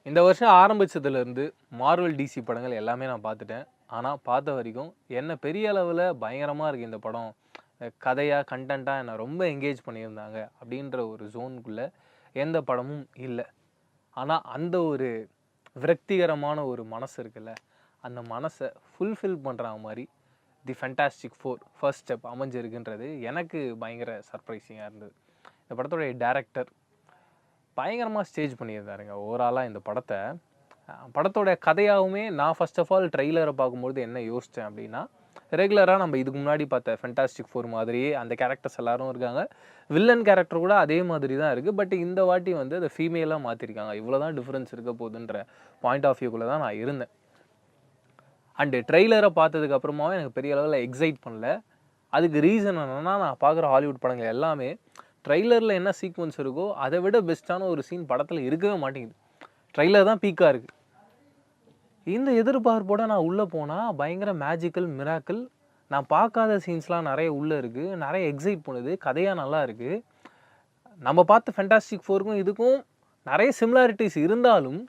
இந்த வருஷம் ஆரம்பிச்சதுலேருந்து Marvel DC படங்கள் எல்லாமே நான் பார்த்துட்டேன். ஆனா, பார்த்த வரைக்கும் என்ன பெரிய அளவுல பயங்கரமா இருக்கு இந்த படம். கதையா, கன்டென்ட்டா என்ன ரொம்ப என்கேஜ் பண்ணியிருந்தாங்க அப்படின்ற ஒரு ஜோனுக்குள்ள எந்த படமும் இல்ல. ஆனா, அந்த ஒரு விரக்திகரமான ஒரு மனசு இருக்குல்ல, அந்த மனச ஃபுல்ஃபில் பண்ற மாரி தி ஃபேண்டாஸ்டிக் ஃபோர் ஃபர்ஸ்ட் ஸ்டெப் அமைஞ்சிருக்குன்றது எனக்கு பயங்கர சர்ப்ரைசிங்கா இருந்தது. இந்த படத்தோடைய டைரக்டர் பயங்கரமாக ஸ்டேஜ் பண்ணியிருந்தாருங்க ஓவராலாக இந்த படத்தை. படத்தோட கதையாகவுமே நான் ஃபர்ஸ்ட் ஆஃப் ஆல் ட்ரெய்லரை பார்க்கும்போது என்ன யோசித்தேன் அப்படின்னா, ரெகுலராக நம்ம இதுக்கு முன்னாடி பார்த்த ஃபென்டாஸ்டிக் ஃபோர் மாதிரியே அந்த கேரக்டர்ஸ் எல்லாரும் இருக்காங்க. வில்லன் கேரக்டர் கூட அதே மாதிரி தான் இருக்குது. பட் இந்த வாட்டி வந்து அதை ஃபீமேலாக மாற்றிருக்காங்க. இவ்வளோ தான் டிஃப்ரென்ஸ் இருக்க போகுதுன்ற பாயிண்ட் ஆஃப் வியூக்குள்ளே தான் நான் இருந்தேன். அண்டு ட்ரெய்லரை பார்த்ததுக்கு அப்புறமாவும் எனக்கு பெரிய அளவில் எக்ஸைட் பண்ணல. அதுக்கு ரீசன் என்னென்னா, நான் பார்க்குற ஹாலிவுட் படங்கள் எல்லாமே ட்ரெய்லரில் என்ன சீக்வன்ஸ் இருக்கோ அதை விட பெஸ்ட்டான ஒரு சீன் படத்தில் இருக்கவே மாட்டேங்குது. ட்ரெய்லர் தான் பீக்காக இருக்குது. இந்த எதிர்பார்ப்போட நான் உள்ளே போனால் பயங்கர மேஜிக்கல் மிராக்கிள். நான் பார்க்காத சீன்ஸ்லாம் நிறைய உள்ளே இருக்குது. நிறைய எக்ஸைட் பண்ணுது. கதையாக நல்லா இருக்குது. நம்ம பார்த்த ஃபேண்டாஸ்டிக் ஃபோருக்கும் இதுக்கும் நிறைய சிமிலாரிட்டிஸ் இருந்தாலும்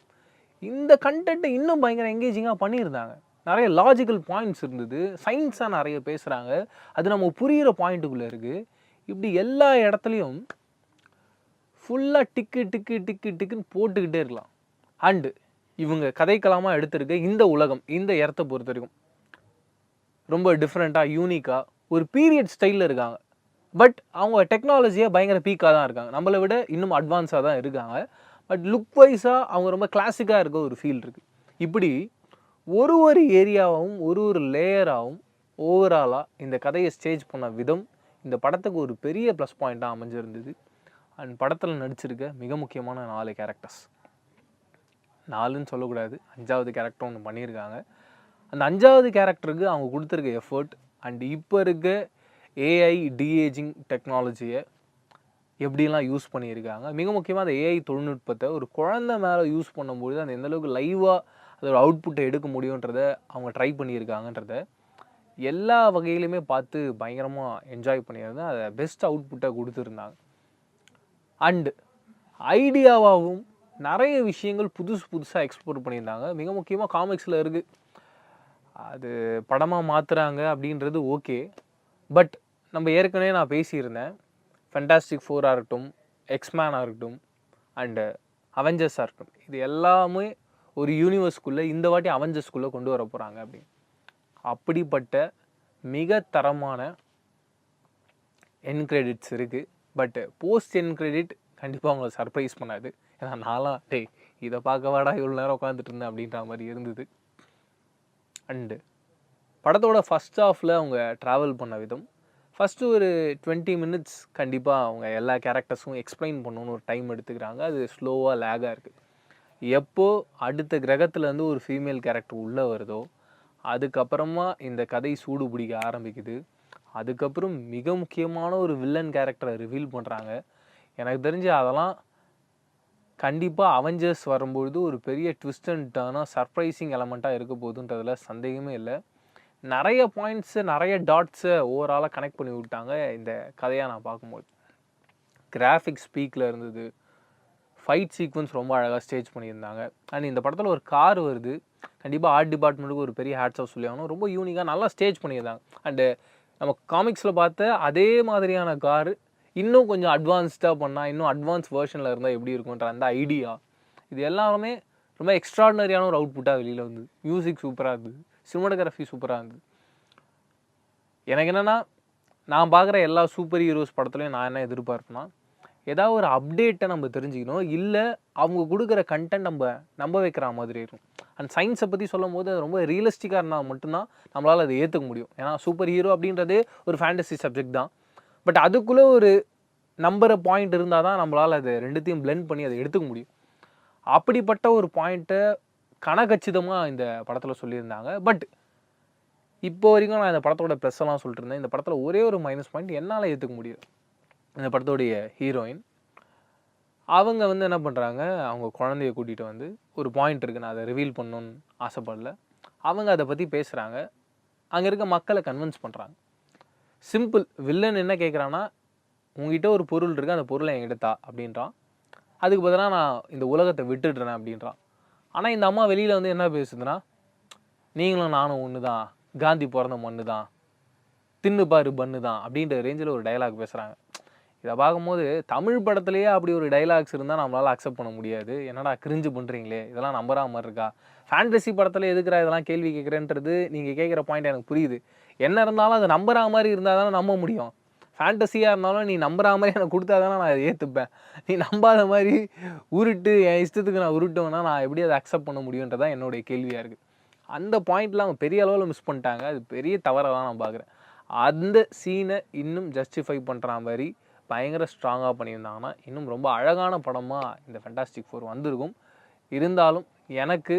இந்த கண்டென்ட்டை இன்னும் பயங்கர என்கேஜிங்காக பண்ணியிருந்தாங்க. நிறைய லாஜிக்கல் பாயிண்ட்ஸ் இருந்தது. சயின்ஸாக நிறைய பேசுகிறாங்க. அது நம்ம புரிகிற பாயிண்ட்டுக்குள்ளே இருக்குது. இப்படி எல்லா இடத்துலையும் ஃபுல்லாக டிக்கு டிக்கு டிக்கு டிக்குன்னு போட்டுக்கிட்டே இருக்கலாம். அண்டு இவங்க கதைக்களமாக எடுத்திருக்க இந்த உலகம், இந்த இடத்த பொறுத்த வரைக்கும் ரொம்ப டிஃப்ரெண்ட்டாக, யூனிக்காக ஒரு பீரியட் ஸ்டைலில் இருக்காங்க. பட் அவங்க டெக்னாலஜியாக பயங்கர பீக்காக தான் இருக்காங்க. நம்மளை விட இன்னும் அட்வான்ஸாக தான் இருக்காங்க. பட் லுக் வைஸாக அவங்க ரொம்ப கிளாசிக்காக இருக்க ஒரு ஃபீல் இருக்குது. இப்படி ஒரு ஒரு ஏரியாவும் ஒரு ஒரு லேயராகவும் ஓவராலாக இந்த கதையை ஸ்டேஜ் பண்ண விதம் இந்த படத்துக்கு ஒரு பெரிய ப்ளஸ் பாயிண்ட்டாக அமைஞ்சிருந்தது. அண்ட் படத்தில் நடிச்சிருக்க மிக முக்கியமான 4 கேரக்டர்ஸ், 4ன்னு சொல்லக்கூடாது, 5வது கேரக்டர் ஒன்று பண்ணியிருக்காங்க. அந்த 5வது கேரக்டருக்கு அவங்க கொடுத்துருக்க எஃபர்ட் அண்ட் இப்போ இருக்க ஏஐ டிஏஜிங் டெக்னாலஜியை எப்படிலாம் யூஸ் பண்ணியிருக்காங்க. மிக முக்கியமாக அந்த ஏஐ தொழில்நுட்பத்தை ஒரு குழந்தை மேலே யூஸ் பண்ணும்போது அந்த எந்தளவுக்கு லைவாக அதோட அவுட்புட்டை எடுக்க முடியுன்றதை அவங்க ட்ரை பண்ணியிருக்காங்கன்றத எல்லா வகையிலுமே பார்த்து பயங்கரமாக என்ஜாய் பண்ணியிருந்தேன். அதை பெஸ்ட் அவுட்புட்டை கொடுத்துருந்தாங்க. அண்டு ஐடியாவாகவும் நிறைய விஷயங்கள் புதுசாக எக்ஸ்ப்ளோர் பண்ணியிருந்தாங்க. மிக முக்கியமாக காமிக்ஸில் இருக்குது. அது படமாக மாற்றுறாங்க அப்படின்றது ஓகே. பட் நம்ம ஏற்கனவே நான் பேசியிருந்தேன், ஃபேண்டாஸ்டிக் ஃபோராக இருக்கட்டும், எக்ஸ்மேனாக இருக்கட்டும், அண்டு அவெஞ்சர்ஸாக இருக்கட்டும், இது எல்லாமே ஒரு யூனிவர்ஸ்குள்ளே இந்த வாட்டி அவெஞ்சர்ஸ்குள்ளே கொண்டு வர போகிறாங்க அப்படின்னு. அப்படிப்பட்ட மிக தரமான என் கிரெடிட்ஸ் இருக்குது. பட் போஸ்ட் என் கிரெடிட் கண்டிப்பாக அவங்களை சர்ப்ரைஸ் பண்ணாது. ஏன்னா நான்லாம் இதை பார்க்க வாடா இவ்வளோ நேரம் உட்காந்துட்டு இருந்தேன் அப்படின்ற மாதிரி இருந்தது. அண்டு படத்தோட ஃபஸ்ட் ஹாஃபில் அவங்க ட்ராவல் பண்ண விதம், ஃபஸ்ட்டு ஒரு 20 மினிட்ஸ் கண்டிப்பாக அவங்க எல்லா கேரக்டர்ஸும் எக்ஸ்பிளைன் பண்ணணுன்னு ஒரு டைம் எடுத்துக்கிறாங்க. அது ஸ்லோவாக லேகாக இருக்குது. எப்போது அடுத்த கிரகத்துலேருந்து ஒரு ஃபீமேல் கேரக்டர் உள்ளே வருதோ அதுக்கப்புறமா இந்த கதை சூடு பிடிக்க ஆரம்பிக்குது. அதுக்கப்புறம் மிக முக்கியமான ஒரு வில்லன் கேரக்டரை ரிவீல் பண்ணுறாங்க. எனக்கு தெரிஞ்சு அதெல்லாம் கண்டிப்பாக அவெஞ்சர்ஸ் வரும்பொழுது ஒரு பெரிய ட்விஸ்ட் அண்ட் டர்னாக சர்ப்ரைசிங் எலமெண்ட்டாக இருக்க போகுதுன்றதுல சந்தேகமே இல்லை. நிறைய பாயிண்ட்ஸு, நிறைய டாட்ஸை ஓவராலாக கனெக்ட் பண்ணி விட்டாங்க இந்த கதையாக நான் பார்க்கும்போது. கிராஃபிக்ஸ் ஸ்பீக்கில் இருந்தது. ஃபைட் சீக்வன்ஸ் ரொம்ப அழகாக ஸ்டேஜ் பண்ணியிருந்தாங்க. அண்ட் இந்த படத்தில் ஒரு கார் வருது. கண்டிப்பாக ஆர்ட் டிபார்ட்மெண்ட்டுக்கு ஒரு பெரிய ஹேட்ஸ் ஆஃப் சொல்லி ஆகணும். ரொம்ப யூனிக்காக நல்லா ஸ்டேஜ் பண்ணியிருந்தாங்க. அண்டு நம்ம காமிக்ஸில் பார்த்த அதே மாதிரியான காரு இன்னும் கொஞ்சம் அட்வான்ஸ்டாக பண்ணால், இன்னும் அட்வான்ஸ் வேர்ஷனில் இருந்தால் எப்படி இருக்குன்ற அந்த ஐடியா, இது எல்லாமே ரொம்ப எக்ஸ்ட்ராடினரியான ஒரு அவுட்புட்டாக வெளியில் வந்து. மியூசிக் சூப்பராக இருந்தது, சினிமாட்டோகிராஃபி சூப்பராக இருந்தது. எனக்கு என்னென்னா, நான் பார்க்குற எல்லா சூப்பர் ஹீரோஸ் படத்துலையும் நான் என்ன எதிர்பார்ப்பேன்னா, ஏதாவது ஒரு அப்டேட்டை நம்ம தெரிஞ்சுக்கணும், இல்லை அவங்க கொடுக்குற கண்டென்ட் நம்ப வைக்கிற மாதிரி இருக்கும். அண்ட் சயின்ஸை பற்றி சொல்லும் போது அது ரொம்ப ரியலிஸ்டிக்காக இருந்தால் மட்டும்தான் நம்மளால் அதை ஏற்றுக்க முடியும். ஏன்னா சூப்பர் ஹீரோ அப்படின்றதே ஒரு ஃபேண்டசி சப்ஜெக்ட் தான். பட் அதுக்குள்ளே ஒரு நம்புகிற பாயிண்ட் இருந்தால் தான் நம்மளால் அதை ரெண்டுத்தையும் பிளெண்ட் பண்ணி அதை எடுத்துக்க முடியும். அப்படிப்பட்ட ஒரு பாயிண்ட்டை கனகச்சிதமாக இந்த படத்தில் சொல்லியிருந்தாங்க. பட் இப்போ வரைக்கும் நான் இந்த படத்தோட ப்ளஸ்ஸெல்லாம் சொல்லிட்டு இருந்தேன். இந்த படத்தில் ஒரே ஒரு மைனஸ் பாயிண்ட் என்னால் ஏற்றுக்க முடியும். இந்த படத்தோடைய ஹீரோயின் அவங்க வந்து என்ன பண்ணுறாங்க, அவங்க குழந்தைய கூட்டிகிட்டு வந்து ஒரு பாயிண்ட் இருக்குது, நான் அதை ரிவீல் பண்ணணுன்னு ஆசைப்படல. அவங்க அதை பற்றி பேசுகிறாங்க. அங்கே இருக்க மக்களை கன்வின்ஸ் பண்ணுறாங்க. சிம்பிள். வில்லன் என்ன கேட்குறான்னா, உங்ககிட்ட ஒரு பொருள் இருக்குது, அந்த பொருளை என்கிட்ட தா அப்படின்றான். அதுக்கு பதிலாக நான் இந்த உலகத்தை விட்டுடுறேன் அப்படின்றான். ஆனால் இந்த அம்மா வெளியில் வந்து என்ன பேசுதுன்னா, நீங்களும் நானும் ஒன்று தான், காந்தி பிறந்த மண்ணு தான், தின்னு பாரு பண்ணு தான் அப்படின்ற ரேஞ்சில் ஒரு டைலாக் பேசுகிறாங்க. இதை பார்க்கும்போது தமிழ் படத்துலேயே அப்படி ஒரு டைலாக்ஸ் இருந்தால் நம்மளால் அக்செப்ட் பண்ண முடியாது. என்னடா கிரிஞ்சு பண்ணுறீங்களே, இதெல்லாம் நம்புற மாதிரி இருக்கா? ஃபேண்டசி படத்தில் எதுக்குறா இதெல்லாம் கேள்வி கேட்குறேன்றது நீங்கள் கேட்குற பாயிண்ட் எனக்கு புரியுது. என்ன இருந்தாலும் அது நம்புற மாதிரி இருந்தால் தானே நம்ப முடியும். ஃபேண்டஸியாக இருந்தாலும் நீ நம்புற மாதிரி எனக்கு கொடுத்தா தானே நான் அதை ஏற்றுப்பேன். நீ நம்பாத மாதிரி உருட்டு என் இஷ்டத்துக்கு நான் உருட்டுவேன்னா நான் எப்படி அதை அக்செப்ட் பண்ண முடியுன்றதான் என்னுடைய கேள்வியாக இருக்குது. அந்த பாயிண்ட்லாம் அவங்க பெரிய அளவில் மிஸ் பண்ணிட்டாங்க. அது பெரிய தவறாக தான் நான் பார்க்குறேன். அந்த சீனை இன்னும் ஜஸ்டிஃபை பண்ணுற மாதிரி பயங்கர ஸ்ட்ராங்காக பண்ணியிருந்தாங்கன்னா இன்னும் ரொம்ப அழகான படமாக இந்த ஃபென்டாஸ்டிக் ஃபோர் வந்திருக்கும். இருந்தாலும் எனக்கு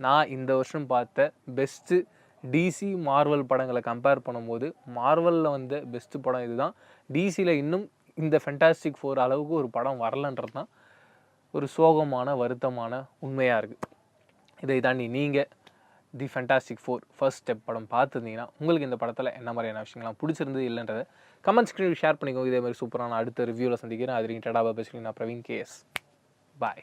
நான் இந்த வருஷம் பார்த்த பெஸ்ட்டு டிசி மார்வல் படங்களை கம்பேர் பண்ணும்போது மார்வலில் வந்த பெஸ்ட்டு படம் இதுதான். டிசியில் இன்னும் இந்த ஃபென்டாஸ்டிக் ஃபோர் அளவுக்கு ஒரு படம் வரலன்றது தான் ஒரு சோகமான வருத்தமான உண்மையாக இருக்குது. இதை தாண்டி நீங்கள் தி ஃபென்டாஸ்டிக் ஃபோர் ஃபர்ஸ்ட் ஸ்டெப் படம் பார்த்துருந்தீங்கன்னா உங்களுக்கு இந்த படத்தில் என்ன மாதிரியான விஷயங்கள்லாம் பிடிச்சிருந்தது இல்லைன்றதை கமெண்ட் ஸ்க்ரீனில் ஷேர் பண்ணிக்கோங்க. இதே மாதிரி சூப்பரான அடுத்த ரிவ்யூவில் சந்திக்கிறேன். அது வரைக்கும் டடா பேசுகிறேன். நான் பிரவீன் கேஎஸ். பாய்.